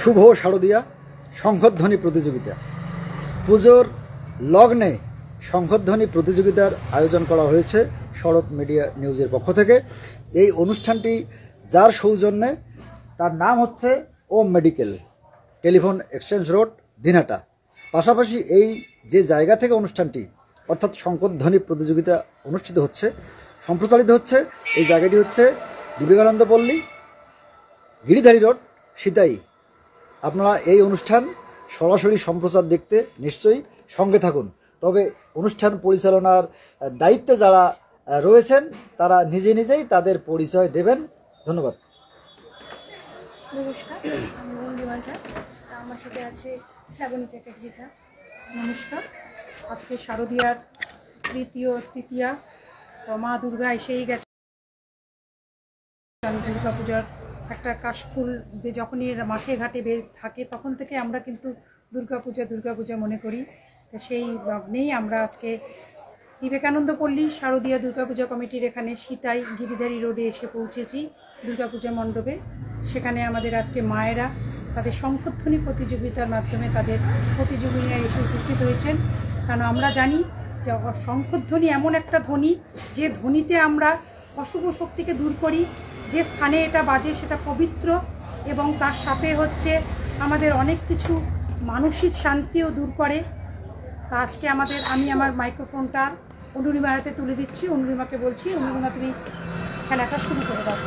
শুভ শারদীয়া শঙ্খধ্বনি প্রতিযোগিতা। পুজোর লগ্নে শঙ্খধ্বনি প্রতিযোগিতার আয়োজন করা হয়েছে শরৎ মিডিয়া নিউজের পক্ষ থেকে। এই অনুষ্ঠানটি যার সৌজন্যে, তার নাম হচ্ছে Om medical, telephone exchange road, Dinhata. পাশাপাশি এই যে জায়গা থেকে অনুষ্ঠানটি অর্থাৎ শঙ্খধ্বনি প্রতিযোগিতা অনুষ্ঠিত হচ্ছে, সম্প্রচারিত হচ্ছে, এই জায়গাটি হচ্ছে বিবেকানন্দ পল্লী, গিরিধারী রোড, সিতাই। আপনারা এই অনুষ্ঠান সরাসরি সম্প্রচার দেখতে নিশ্চয়ই সঙ্গে থাকুন। তবে অনুষ্ঠান পরিচালনার দায়িত্বে যারা রয়েছেন তারা নিজে নিজেই তাদের পরিচয় দেবেন। ধন্যবাদ। নমস্কার, আমি বন্দিমা ঝা, আমার সাথে আছে শ্রাবণী চ্যাটার্জি ঝা। নমস্কার। আজকে শারদীয়ার তৃতীয়া মা দুর্গা এসেই গেছে। দুর্গা পূজার একটা কাশফুল যখনই মাঠে ঘাটে থাকে তখন থেকে আমরা কিন্তু দুর্গা পূজা মনে করি। তো সেই লগ্নেই আমরা আজকে বিবেকানন্দ পল্লী শারদীয়া দুর্গাপূজা কমিটির এখানে সিতাই গিরিধারী রোডে এসে পৌঁছেছি দুর্গাপূজা মণ্ডপে। সেখানে আমাদের আজকে মায়েরা তাদের শঙ্খধ্বনি প্রতিযোগিতার মাধ্যমে তাদের প্রতিযোগিতায় এসে উপস্থিত হয়েছেন। কারণ আমরা জানি যে শঙ্খধ্বনি এমন একটা ধ্বনি, যে ধ্বনিতে আমরা অশুভ শক্তিকে দূর করি। যে স্থানে এটা বাজে সেটা পবিত্র, এবং তার সাথে হচ্ছে আমাদের অনেক কিছু মানসিক শান্তিও দূর করে। তা আজকে আমি আমার মাইক্রোফোনটা অনুরিমার হাতে তুলে দিচ্ছি। অনুরিমাকে বলছি, অনুরিমা তুমি খেলাটা শুরু করে দাও।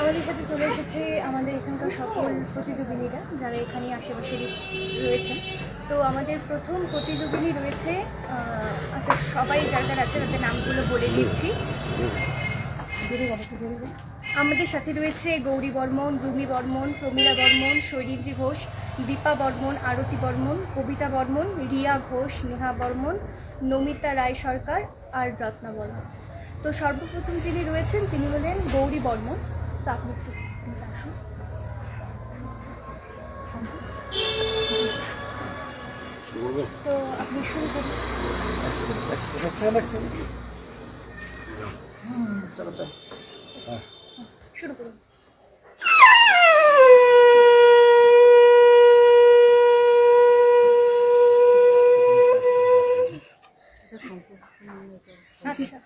আমাদের সাথে চলে এসেছে আমাদের এখানকার সকল প্রতিযোগিনীরা যারা এখানে আশেপাশে রয়েছেন। তো আমাদের প্রথম প্রতিযোগিনী রয়েছে, আচ্ছা সবাই যারা আছে তাদের নামগুলো বলে দিচ্ছি। আমাদের সাথে রয়েছে গৌরী বর্মন, রুমি বর্মন, প্রমীলা বর্মন, শৈলীন্দ্রী ঘোষ, দীপা বর্মন, আরতি বর্মন, কবিতা বর্মন, রিয়া ঘোষ, নেহা বর্মন, নমিতা রায় সরকার আর রত্না বর্মন। তো সর্বপ্রথম যিনি রয়েছেন তিনি হলেন গৌরী বর্মন। তো আপনি একটু আসুন। তো আপনি শুরু করুন। শুরু করুন। আচ্ছা,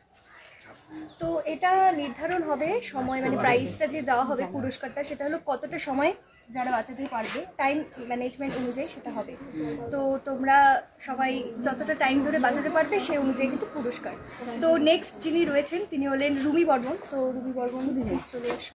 তো এটা নির্ধারণ হবে সময়, মানে প্রাইজটা যে দেওয়া হবে, পুরস্কারটা, সেটা হলো কতটা সময় যারা বাঁচাতে পারবে, টাইম ম্যানেজমেন্ট অনুযায়ী সেটা হবে। তো তোমরা সবাই যতটা টাইম ধরে বাঁচাতে পারবে সেই অনুযায়ী কিন্তু পুরস্কার। তো নেক্সট যিনি রয়েছেন তিনি হলেন রুমি বর্মন। তো রুমি বর্মন চলে আসুন।